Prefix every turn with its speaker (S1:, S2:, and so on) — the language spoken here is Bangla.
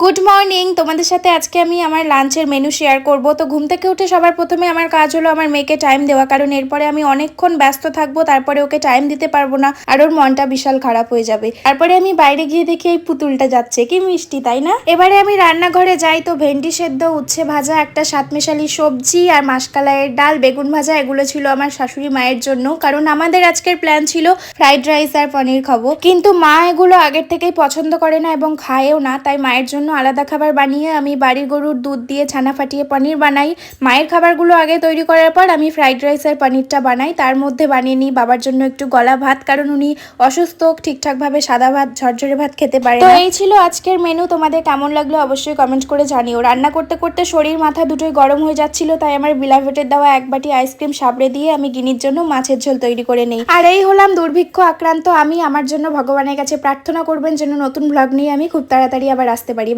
S1: Good morning. তোমাদের সাথে আজকে আমি আমার লাঞ্চের মেনু শেয়ার করব। তো ঘুম থেকে উঠে সবার প্রথমে আমার কাজ হলো আমার মেয়েকে টাইম দেওয়া, কারণ এরপরে আমি অনেকক্ষণ ব্যস্ত থাকবো, তারপরে ওকে টাইম দিতে পারবো না আর ওর মনটা বিশাল খারাপ হয়ে যাবে। তারপরে আমি বাইরে গিয়ে দেখি এই পুতুলটা যাচ্ছে, কি মিষ্টি তাই না। এবারে আমি রান্নাঘরে যাই, তো ভেন্ডি সেদ্ধ, উচ্ছে ভাজা, একটা সাতমেশালি সবজি আর মাসকালাইয়ের ডাল, বেগুন ভাজা, এগুলো ছিল আমার শাশুড়ি মায়ের জন্য, কারণ আমাদের আজকের প্ল্যান ছিল ফ্রাইড রাইস আর পনির খাবো, কিন্তু মা এগুলো আগের থেকেই পছন্দ করে না এবং খায়ও না, তাই মায়ের জন্য আলাদা খাবার বানিয়ে আমি বাড়ির গরুর দুধ দিয়ে ছানা ফাটিয়ে পনির বানাই। মায়ের খাবারগুলো আগে তৈরি করার পর আমি ফ্রাইড রাইস আর পনিরটা বানাই। তার মধ্যে বানিয়ে নিই বাবার জন্য একটু গলা ভাত, কারণ উনি অসুস্থ, ঠিকঠাকভাবে সাদা ভাত ঝরঝরে ভাত খেতে পারে না। তো এই ছিল আজকের মেনু। তোমাদের কেমন লাগলো অবশ্যই কমেন্ট করে জানিও। রান্না করতে করতে শরীর মাথা দুটোই গরম হয়ে যাচ্ছিল, তাই আমার বিলাভেটের দেওয়া এক বাটি আইসক্রিম সাবড়ে দিয়ে আমি গিনির জন্য মাছের ঝোল তৈরি করে নেই। আর এই হলাম দুর্ভিক্ষ আক্রান্ত আমি। আমার জন্য ভগবানের কাছে প্রার্থনা করবেন যেন নতুন ব্লগ নিয়ে আমি খুব তাড়াতাড়ি আবার আসতে পারি।